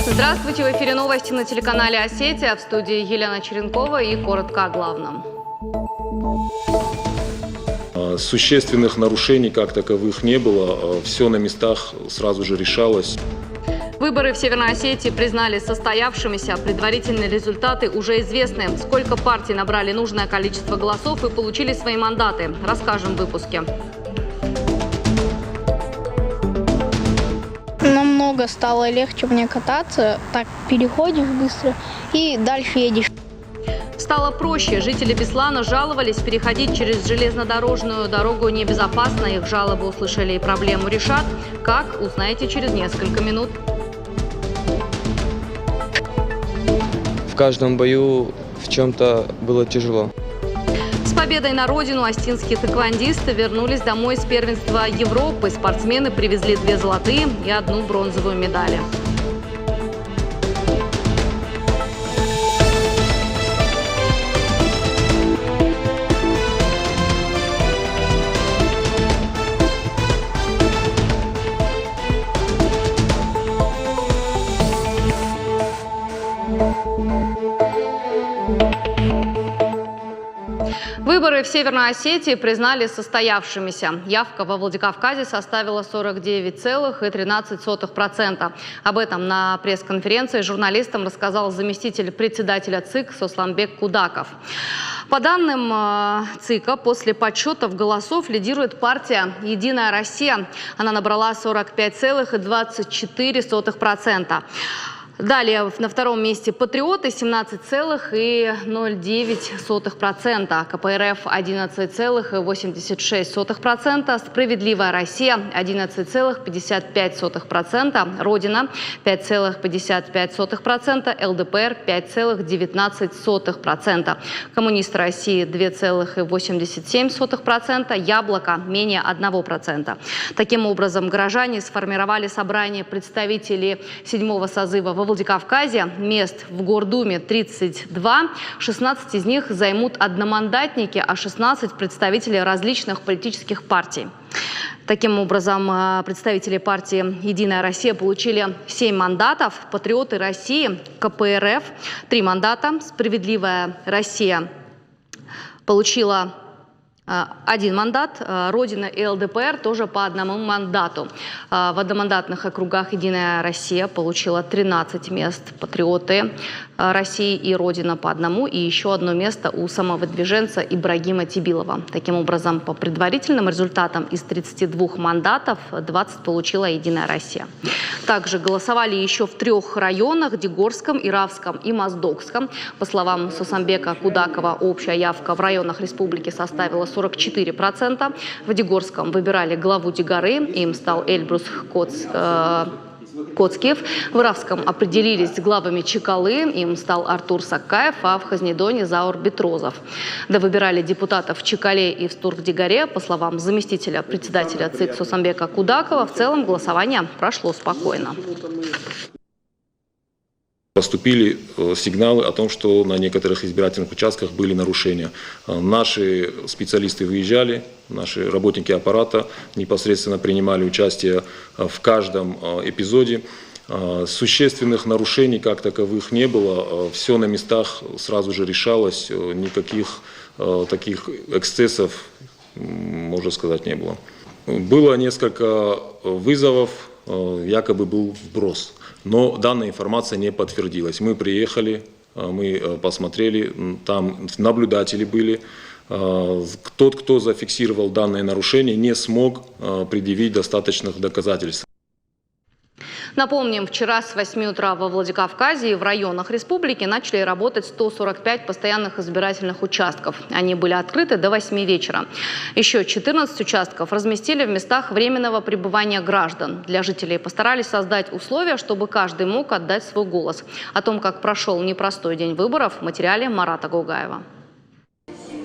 Здравствуйте, в эфире новости на телеканале «Осетия», в студии Елена Черенкова и коротко о главном. Существенных нарушений как таковых не было, все на местах сразу же решалось. Выборы в Северной Осетии признали состоявшимися. Предварительные результаты уже известны. Сколько партий набрали нужное количество голосов и получили свои мандаты, расскажем в выпуске. Намного стало легче мне кататься, так переходишь быстро и дальше едешь. Стало проще. Жители Беслана жаловались, переходить через железнодорожную дорогу небезопасно. Их жалобы услышали и проблему решат. Как, узнаете через несколько минут. В каждом бою в чем-то было тяжело. С победой на родину остинские тэквондисты вернулись домой с первенства Европы. Спортсмены привезли 2 золотые и 1 бронзовую медали. Выборы в Северной Осетии признали состоявшимися. Явка во Владикавказе составила 49,13%. Об этом на пресс-конференции журналистам рассказал заместитель председателя ЦИК Сосланбек Кудаков. По данным ЦИКа, после подсчетов голосов лидирует партия «Единая Россия». Она набрала 45,24%. Далее на втором месте «Патриоты» 17,09%, КПРФ 11,86%, «Справедливая Россия» 11,55%, «Родина» 5,55%, ЛДПР 5,19%, «Коммунисты России» 2,87%, «Яблоко» менее 1%. Таким образом, горожане сформировали собрание представителей 7-го созыва во Владикавказе. Мест в Гордуме 32, 16 из них займут одномандатники, а 16 – представители различных политических партий. Таким образом, представители партии «Единая Россия» получили 7 мандатов, «Патриоты России», КПРФ – 3 мандата, «Справедливая Россия» получила 1 мандат, «Родина» и ЛДПР тоже по 1 мандату. В одномандатных округах «Единая Россия» получила 13 мест, «Патриоты России» и «Родина» по 1, и еще 1 место у самовыдвиженца Ибрагима Тибилова. Таким образом, по предварительным результатам из 32 мандатов 20 получила «Единая Россия». Также голосовали еще в 3 районах – Дегорском, Иравском и Моздокском. По словам Сосамбека Кудакова, общая явка в районах республики составила 44%. В Дегорском выбирали главу Дегоры, им стал Эльбрус Коцкиев. В Иравском определились с главами Чекалы, им стал Артур Саккаев, а в Хазнедоне Заур Бетрозов. Довыбирали депутатов в Чекале и в Стург-Дегоре. По словам заместителя председателя ЦИК Сосамбека Кудакова, в целом голосование прошло спокойно. Поступили сигналы о том, что на некоторых избирательных участках были нарушения. Наши специалисты выезжали, наши работники аппарата непосредственно принимали участие в каждом эпизоде. Существенных нарушений как таковых не было, все на местах сразу же решалось, никаких таких эксцессов, можно сказать, не было. Было несколько вызовов, якобы был вброс. Но данная информация не подтвердилась. Мы приехали, мы посмотрели, там наблюдатели были. Тот, кто зафиксировал данное нарушение, не смог предъявить достаточных доказательств. Напомним, вчера с 8 утра во Владикавказе и в районах республики начали работать 145 постоянных избирательных участков. Они были открыты до 8 вечера. Еще 14 участков разместили в местах временного пребывания граждан. Для жителей постарались создать условия, чтобы каждый мог отдать свой голос. О том, как прошел непростой день выборов, в материале Марата Гугаева.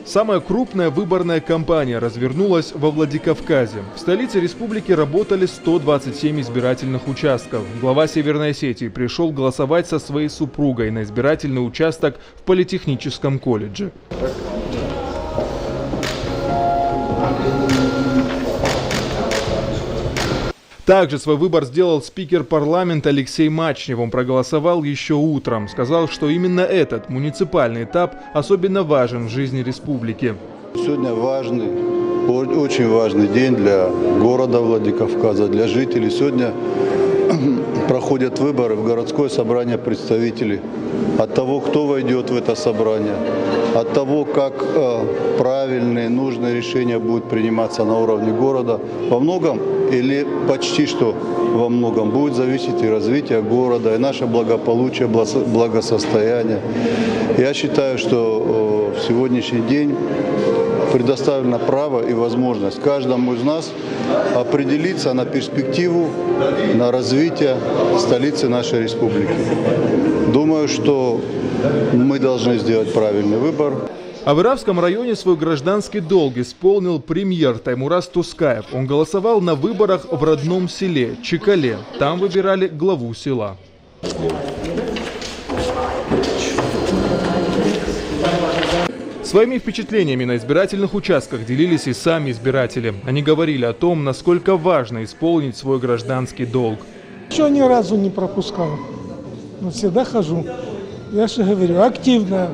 Самая крупная выборная кампания развернулась во Владикавказе. В столице республики работали 127 избирательных участков. Глава Северной Осетии пришел голосовать со своей супругой на избирательный участок в Политехническом колледже. Также свой выбор сделал спикер парламента Алексей Мачнев. Он проголосовал еще утром. Сказал, что именно этот муниципальный этап особенно важен в жизни республики. Сегодня важный, очень важный день для города Владикавказа, для жителей. Сегодня проходят выборы в городское собрание представителей. От того, кто войдет в это собрание, от того, как правильные, нужные решения будут приниматься на уровне города, во многом или почти что во многом будет зависеть и развитие города, и наше благополучие, благосостояние. Я считаю, что в сегодняшний день предоставлено право и возможность каждому из нас определиться на перспективу, на развитие столицы нашей республики. Думаю, что мы должны сделать правильный выбор. А в Иравском районе свой гражданский долг исполнил премьер Таймураз Тускаев. Он голосовал на выборах в родном селе Чекале. Там выбирали главу села. Своими впечатлениями на избирательных участках делились и сами избиратели. Они говорили о том, насколько важно исполнить свой гражданский долг. Еще ни разу не пропускал, но всегда хожу. Я же говорю, активная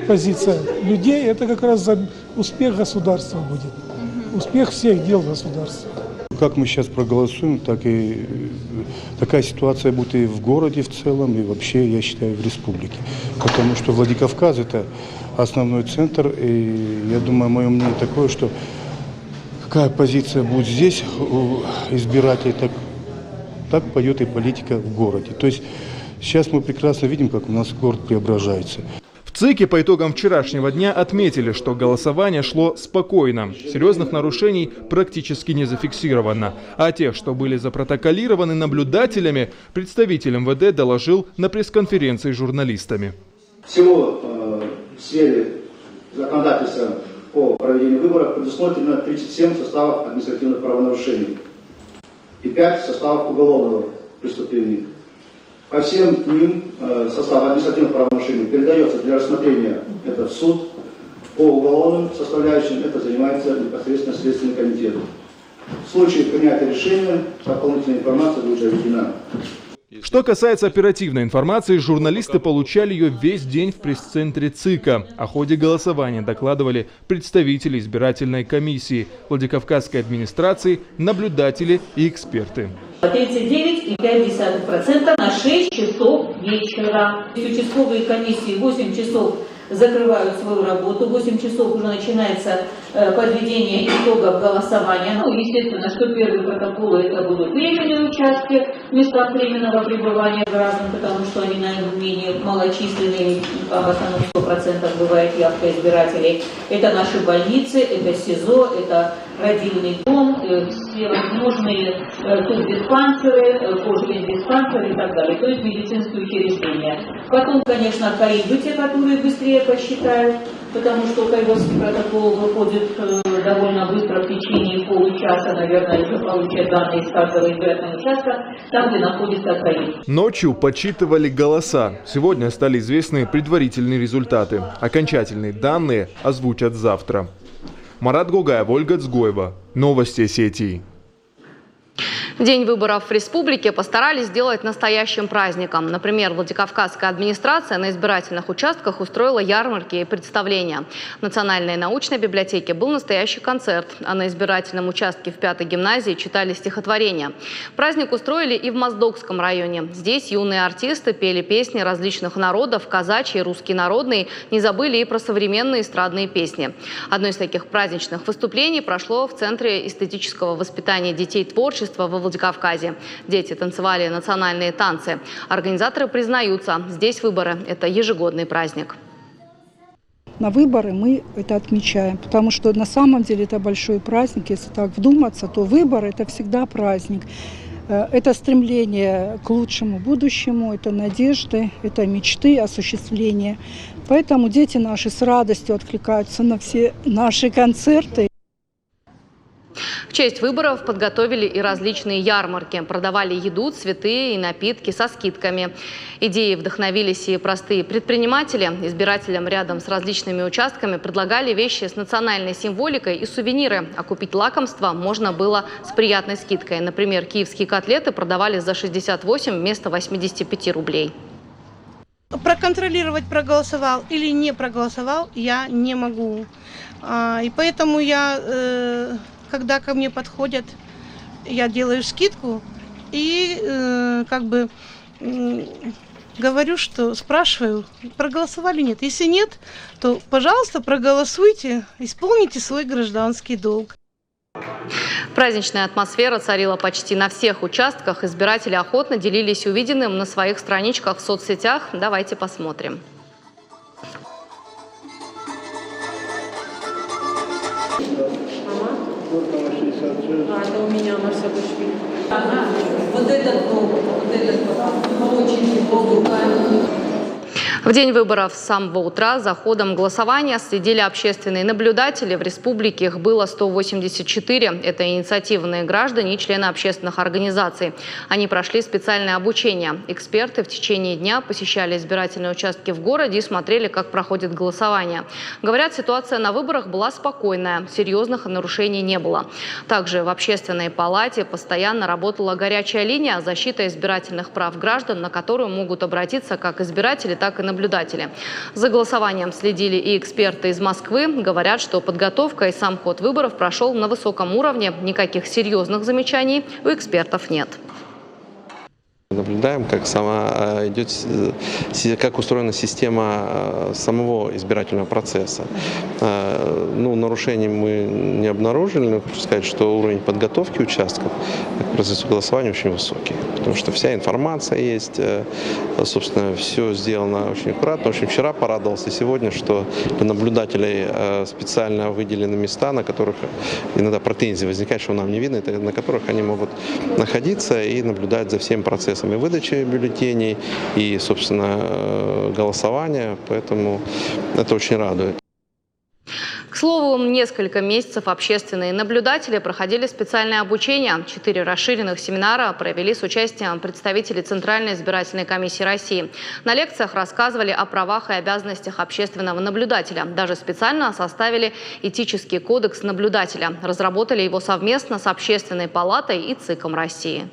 позиция людей – это как раз за успех государства будет. Успех всех дел государства. Как мы сейчас проголосуем, так и такая ситуация будет и в городе в целом, и вообще, я считаю, в республике. Потому что Владикавказ – это основной центр, и я думаю, мое мнение такое, что какая позиция будет здесь у избирателей, так пойдет и политика в городе. То есть сейчас мы прекрасно видим, как у нас город преображается. В ЦИКе по итогам вчерашнего дня отметили, что голосование шло спокойно. Серьезных нарушений практически не зафиксировано. А тех, что были запротоколированы наблюдателями, представитель МВД доложил на пресс-конференции с журналистами. Всего в сфере законодательства по проведению выборов предусмотрено 37 составов административных правонарушений и 5 составов уголовного преступления. По всем ним состав административных правонарушений передается для рассмотрения это в суд. По уголовным составляющим это занимается непосредственно Следственный комитет. В случае принятия решения дополнительная информация будет заведена. Что касается оперативной информации, журналисты получали ее весь день в пресс-центре ЦИКа. О ходе голосования докладывали представители избирательной комиссии, Владикавказской администрации, наблюдатели и эксперты. 39,5% на 6 часов вечера. Участковые комиссии 8 часов закрывают свою работу, 8 часов уже начинается подведение итогов голосования. Ну, естественно, что первые протоколы это будут временные участки в местах временного пребывания граждан, потому что они наименее малочисленные, а в основном 100% бывает явка избирателей. Это наши больницы, это СИЗО, это родильный дом, все возможные тубдиспансеры, кождиспансеры и так далее, то есть медицинские учреждения. Потом, конечно, КАИБы, те, которые быстрее посчитают, потому что КАИБовский протокол выходит довольно быстро, в течение получаса, наверное, уже получат данные из каждого избирательного участка, там, где находится КАИБ. Ночью подсчитывали голоса. Сегодня стали известны предварительные результаты. Окончательные данные озвучат завтра. Марат Гогаев, Ольга Цгоева. Новости Осетии. День выборов в республике постарались сделать настоящим праздником. Например, Владикавказская администрация на избирательных участках устроила ярмарки и представления. В Национальной научной библиотеке был настоящий концерт, а на избирательном участке в 5-й гимназии читали стихотворения. Праздник устроили и в Моздокском районе. Здесь юные артисты пели песни различных народов, казачьи, русские народные, не забыли и про современные эстрадные песни. Одно из таких праздничных выступлений прошло в Центре эстетического воспитания детей творчества во Владикавказе. Дети танцевали национальные танцы. Организаторы признаются, здесь выборы – это ежегодный праздник. На выборы мы это отмечаем, потому что на самом деле это большой праздник. Если так вдуматься, то выборы – это всегда праздник. Это стремление к лучшему будущему, это надежды, это мечты, осуществление. Поэтому дети наши с радостью откликаются на все наши концерты. В честь выборов подготовили и различные ярмарки. Продавали еду, цветы и напитки со скидками. Идеи вдохновились и простые предприниматели. Избирателям рядом с различными участками предлагали вещи с национальной символикой и сувениры. А купить лакомства можно было с приятной скидкой. Например, киевские котлеты продавали за 68 вместо 85 рублей. Проконтролировать, проголосовал или не проголосовал, я не могу. И поэтому я, когда ко мне подходят, я делаю скидку и говорю, что спрашиваю, проголосовали, нет. Если нет, то, пожалуйста, проголосуйте, исполните свой гражданский долг. Праздничная атмосфера царила почти на всех участках. Избиратели охотно делились увиденным на своих страничках в соцсетях. Давайте посмотрим. Это у меня на Саакашвили. Вот этот дом, очень тепло. В день выборов с самого утра за ходом голосования следили общественные наблюдатели. В республике их было 184. Это инициативные граждане и члены общественных организаций. Они прошли специальное обучение. Эксперты в течение дня посещали избирательные участки в городе и смотрели, как проходит голосование. Говорят, ситуация на выборах была спокойная, серьезных нарушений не было. Также в общественной палате постоянно работала горячая линия защиты избирательных прав граждан, на которую могут обратиться как избиратели, так и наблюдатели. За голосованием следили и эксперты из Москвы. Говорят, что подготовка и сам ход выборов прошел на высоком уровне. Никаких серьезных замечаний у экспертов нет. Наблюдаем, как как устроена система самого избирательного процесса. Нарушений мы не обнаружили, но хочу сказать, что уровень подготовки участков к процессу голосования очень высокий, потому что вся информация есть, собственно, все сделано очень аккуратно. В общем, вчера порадовался сегодня, что для наблюдателей специально выделены места, на которых иногда претензии возникают, что нам не видно, это на которых они могут находиться и наблюдать за всем процессом и выдачи бюллетеней, и, собственно, голосования, поэтому это очень радует. К слову, несколько месяцев общественные наблюдатели проходили специальное обучение. 4 расширенных семинара провели с участием представителей Центральной избирательной комиссии России. На лекциях рассказывали о правах и обязанностях общественного наблюдателя. Даже специально составили этический кодекс наблюдателя. Разработали его совместно с Общественной палатой и ЦИКом России.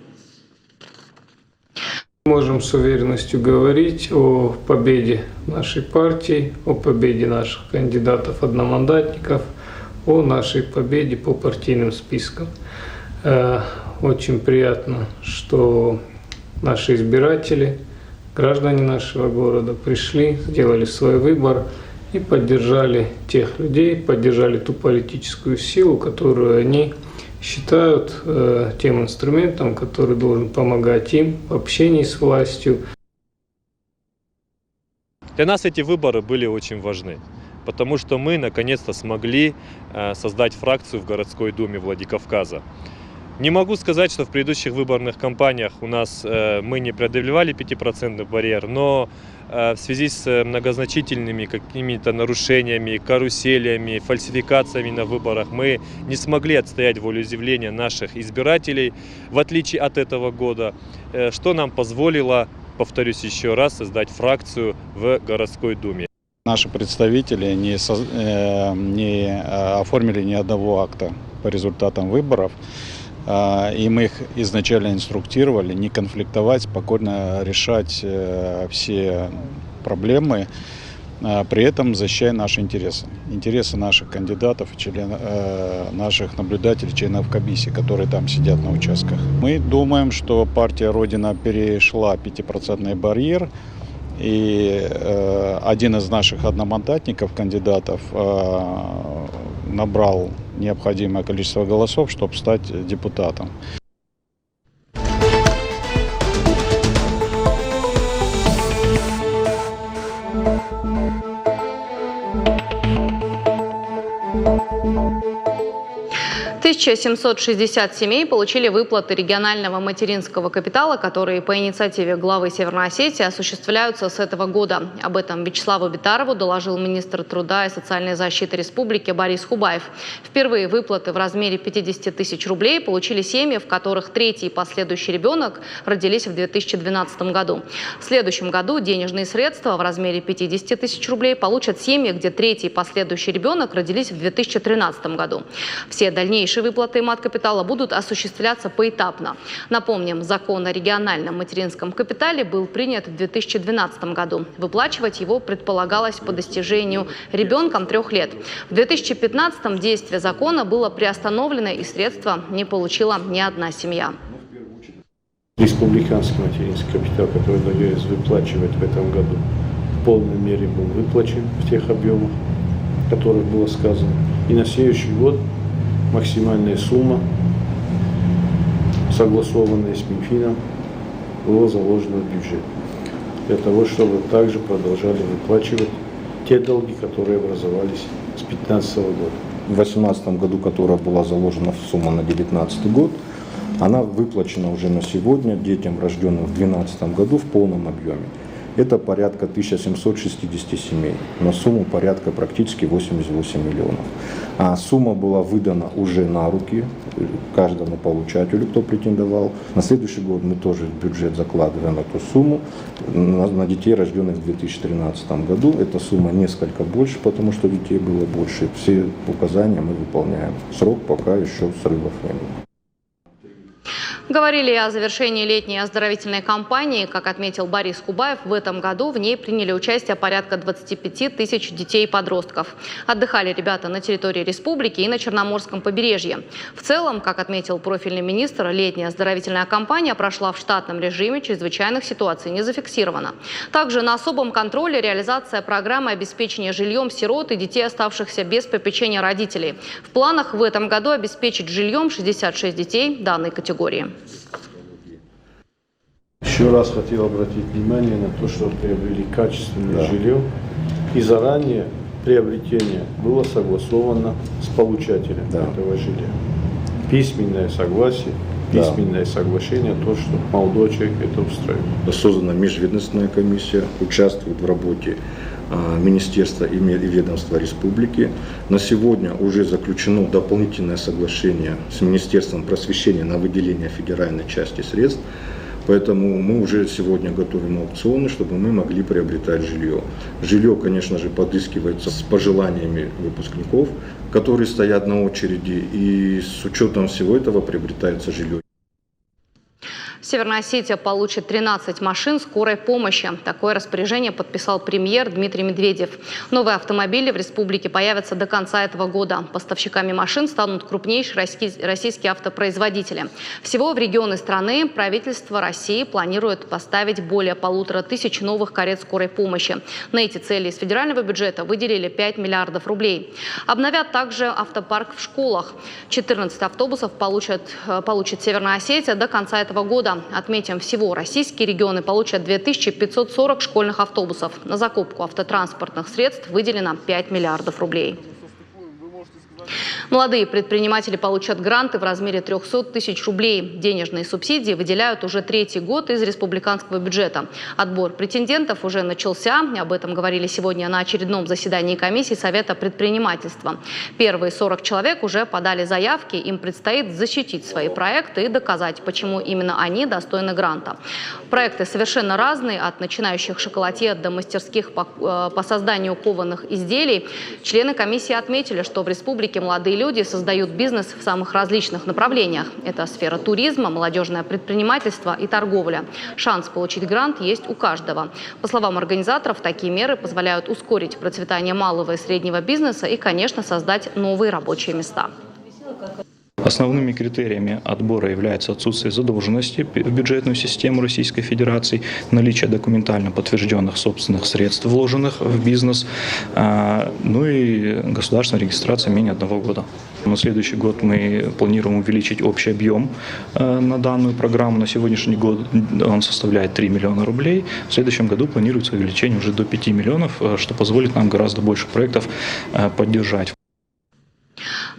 Можем с уверенностью говорить о победе нашей партии, о победе наших кандидатов-одномандатников, о нашей победе по партийным спискам. Очень приятно, что наши избиратели, граждане нашего города пришли, сделали свой выбор и поддержали тех людей, поддержали ту политическую силу, которую они считают тем инструментом, который должен помогать им в общении с властью. Для нас эти выборы были очень важны, потому что мы наконец-то смогли создать фракцию в городской думе Владикавказа. Не могу сказать, что в предыдущих выборных кампаниях у нас мы не преодолевали 5% барьер, но в связи с многозначительными какими-то нарушениями, каруселями, фальсификациями на выборах мы не смогли отстоять волеизъявления наших избирателей, в отличие от этого года, что нам позволило, повторюсь еще раз, создать фракцию в городской думе. Наши представители не оформили ни одного акта по результатам выборов. И мы их изначально инструктировали не конфликтовать, спокойно решать все проблемы, при этом защищая наши интересы. Интересы наших кандидатов, наших наблюдателей, членов комиссии, которые там сидят на участках. Мы думаем, что партия «Родина» перешла 5% барьер. И один из наших одномандатников, кандидатов, набрал необходимое количество голосов, чтобы стать депутатом. В 1760 семей получили выплаты регионального материнского капитала, которые по инициативе главы Северной Осетии осуществляются с этого года. Об этом Вячеславу Битарову доложил министр труда и социальной защиты республики Борис Хубаев. Впервые выплаты в размере 50 тысяч рублей получили семьи, в которых третий и последующий ребенок родились в 2012 году. В следующем году денежные средства в размере 50 тысяч рублей получат семьи, где третий и последующий ребенок родились в 2013 году. Все дальнейшие выплаты мат-капитала будут осуществляться поэтапно. Напомним, закон о региональном материнском капитале был принят в 2012 году. Выплачивать его предполагалось по достижению ребенком 3 лет. В 2015 действие закона было приостановлено и средства не получила ни одна семья. Республиканский материнский капитал, который надеюсь выплачивать в этом году, в полной мере был выплачен в тех объемах, о которых было сказано. И на следующий год максимальная сумма, согласованная с Минфином, была заложена в бюджет. Для того, чтобы также продолжали выплачивать те долги, которые образовались с 2015 года. В 2018 году, которая была заложена в сумму на 2019 год, она выплачена уже на сегодня детям, рожденным в 2012 году, в полном объеме. Это порядка 1760 семей, на сумму порядка практически 88 миллионов. А сумма была выдана уже на руки каждому получателю, кто претендовал. На следующий год мы тоже в бюджет закладываем эту сумму на детей, рожденных в 2013 году. Эта сумма несколько больше, потому что детей было больше. Все указания мы выполняем. Срок пока еще срывов нет. Говорили о завершении летней оздоровительной кампании. Как отметил Борис Хубаев, в этом году в ней приняли участие порядка 25 тысяч детей и подростков. Отдыхали ребята на территории республики и на Черноморском побережье. В целом, как отметил профильный министр, летняя оздоровительная кампания прошла в штатном режиме, чрезвычайных ситуаций не зафиксировано. Также на особом контроле реализация программы обеспечения жильем сирот и детей, оставшихся без попечения родителей. В планах в этом году обеспечить жильем 66 детей данной категории. Еще раз хотел обратить внимание на то, что приобрели качественное жилье, и заранее приобретение было согласовано с получателем этого жилья. Письменное согласие, письменное соглашение, то, что молодой человек это устраивает. Создана межведомственная комиссия, участвует в работе Министерства и ведомства республики. На сегодня уже заключено дополнительное соглашение с Министерством просвещения на выделение федеральной части средств. Поэтому мы уже сегодня готовим аукционы, чтобы мы могли приобретать жилье. Жилье, конечно же, подыскивается с пожеланиями выпускников, которые стоят на очереди, и с учетом всего этого приобретается жилье. Северная Осетия получит 13 машин скорой помощи. Такое распоряжение подписал премьер Дмитрий Медведев. Новые автомобили в республике появятся до конца этого года. Поставщиками машин станут крупнейшие российские автопроизводители. Всего в регионы страны правительство России планирует поставить более 1500 новых карет скорой помощи. На эти цели из федерального бюджета выделили 5 миллиардов рублей. Обновят также автопарк в школах. 14 автобусов получит Северная Осетия до конца этого года. Отметим, всего российские регионы получат 2540 школьных автобусов. На закупку автотранспортных средств выделено 5 миллиардов рублей. Молодые предприниматели получат гранты в размере 300 тысяч рублей. Денежные субсидии выделяют уже 3-й год из республиканского бюджета. Отбор претендентов уже начался. Об этом говорили сегодня на очередном заседании комиссии Совета предпринимательства. Первые 40 человек уже подали заявки. Им предстоит защитить свои проекты и доказать, почему именно они достойны гранта. Проекты совершенно разные, от начинающих шоколадье до мастерских по созданию кованых изделий. Члены комиссии отметили, что в республике молодые люди создают бизнес в самых различных направлениях. Это сфера туризма, молодежное предпринимательство и торговля. Шанс получить грант есть у каждого. По словам организаторов, такие меры позволяют ускорить процветание малого и среднего бизнеса и, конечно, создать новые рабочие места. Основными критериями отбора являются отсутствие задолженности в бюджетную систему Российской Федерации, наличие документально подтвержденных собственных средств, вложенных в бизнес, ну и государственная регистрация менее 1 года. На следующий год мы планируем увеличить общий объем на данную программу. На сегодняшний год он составляет 3 миллиона рублей. В следующем году планируется увеличение уже до 5 миллионов, что позволит нам гораздо больше проектов поддержать.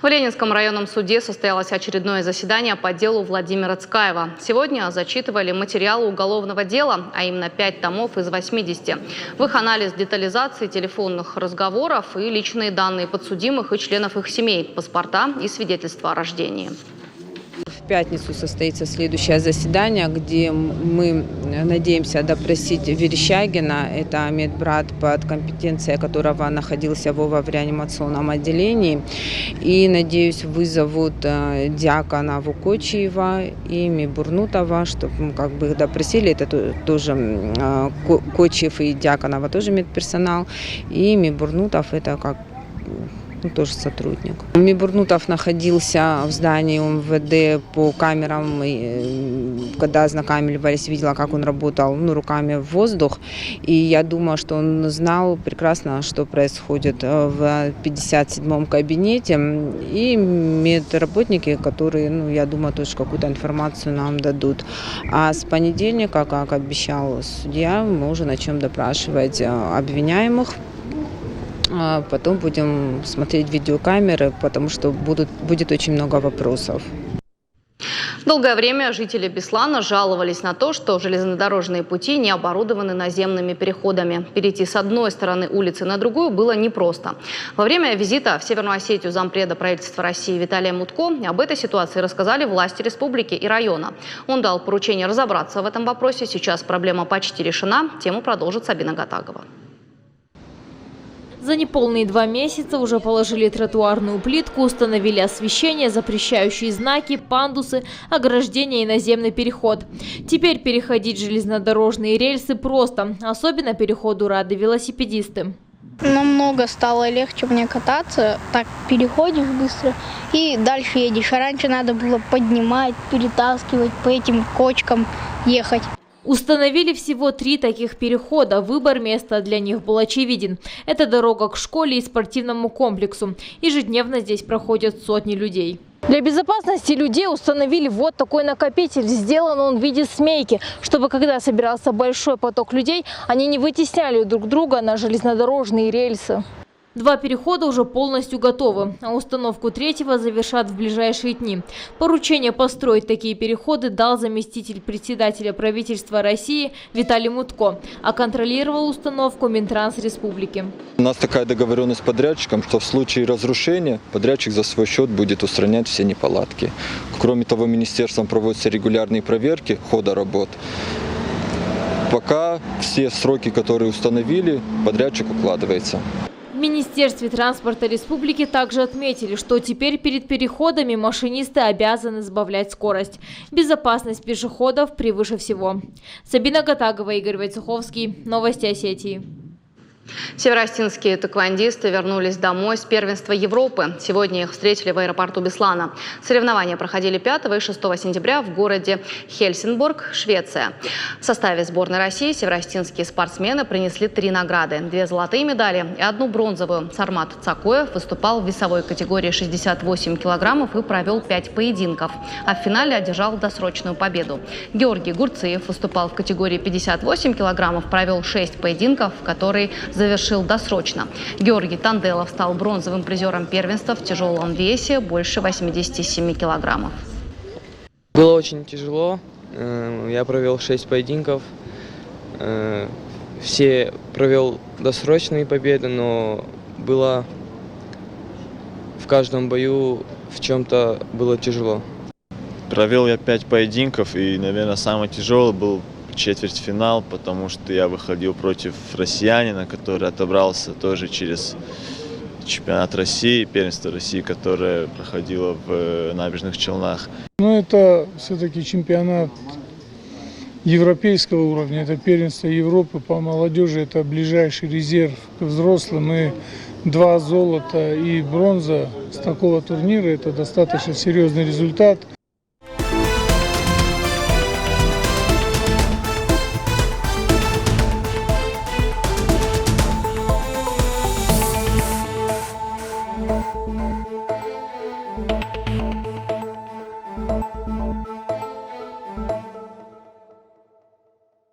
В Ленинском районном суде состоялось очередное заседание по делу Владимира Цкаева. Сегодня зачитывали материалы уголовного дела, а именно 5 томов из 80. В их анализ детализации телефонных разговоров и личные данные подсудимых и членов их семей, паспорта и свидетельства о рождении. В пятницу состоится следующее заседание, где мы надеемся допросить Верещагина, это медбрат, под компетенцией которого находился Вова в реанимационном отделении. И, надеюсь, вызовут Дьякона Вукочиева и Мибурнутова, чтобы их допросили. Это тоже Кочиев и Дьяконова тоже медперсонал. И Мибурнутов это тоже сотрудник. Мибурнутов находился в здании МВД по камерам. Когда ознакомились, видела, как он работал руками в воздух. И я думаю, что он знал прекрасно, что происходит в 57-м кабинете. И медработники, которые, я думаю, тоже какую-то информацию нам дадут. А с понедельника, как обещал судья, мы уже начнем допрашивать обвиняемых. Потом будем смотреть видеокамеры, потому что будет очень много вопросов. Долгое время жители Беслана жаловались на то, что железнодорожные пути не оборудованы наземными переходами. Перейти с одной стороны улицы на другую было непросто. Во время визита в Северную Осетию зампреда правительства России Виталия Мутко об этой ситуации рассказали власти республики и района. Он дал поручение разобраться в этом вопросе. Сейчас проблема почти решена. Тему продолжит Сабина Гатагова. За неполные 2 месяца уже положили тротуарную плитку, установили освещение, запрещающие знаки, пандусы, ограждения и наземный переход. Теперь переходить железнодорожные рельсы просто. Особенно переходу рады велосипедисты. Намного стало легче мне кататься, так переходишь быстро и дальше едешь. А раньше надо было поднимать, перетаскивать, по этим кочкам ехать. Установили всего 3 таких перехода. Выбор места для них был очевиден. Это дорога к школе и спортивному комплексу. Ежедневно здесь проходят сотни людей. Для безопасности людей установили вот такой накопитель. Сделан он в виде змейки, чтобы когда собирался большой поток людей, они не вытесняли друг друга на железнодорожные рельсы. 2 перехода уже полностью готовы, а установку 3-го завершат в ближайшие дни. Поручение построить такие переходы дал заместитель председателя правительства России Виталий Мутко, а контролировал установку Минтранс Республики. У нас такая договоренность с подрядчиком, что в случае разрушения подрядчик за свой счет будет устранять все неполадки. Кроме того, министерством проводятся регулярные проверки хода работ. Пока все сроки, которые установили, подрядчик укладывается. В Министерстве транспорта республики также отметили, что теперь перед переходами машинисты обязаны сбавлять скорость. Безопасность пешеходов превыше всего. Сабина Гатагова, Игорь Войцеховский. Новости Осетии. Североостинские тэквондисты вернулись домой с первенства Европы. Сегодня их встретили в аэропорту Беслана. Соревнования проходили 5 и 6 сентября в городе Хельсинборг, Швеция. В составе сборной России североостинские спортсмены принесли 3 награды. 2 золотые медали и 1 бронзовую. Сармат Цакоев выступал в весовой категории 68 килограммов и провел 5 поединков. А в финале одержал досрочную победу. Георгий Гурциев выступал в категории 58 килограммов, провел 6 поединков, которые завершил досрочно. Георгий Танделов стал бронзовым призером первенства в тяжелом весе больше 87 килограммов. Было очень тяжело. Я провел 6 поединков. Все провел досрочные победы, но было в каждом бою в чем-то было тяжело. Провел я 5 поединков, и, наверное, самый тяжелый был четвертьфинал, потому что я выходил против россиянина, который отобрался тоже через чемпионат России, первенство России, которое проходило в Набережных Челнах. Это все-таки чемпионат европейского уровня, это первенство Европы по молодежи, это ближайший резерв к взрослым. И 2 золота и бронза с такого турнира, это достаточно серьезный результат.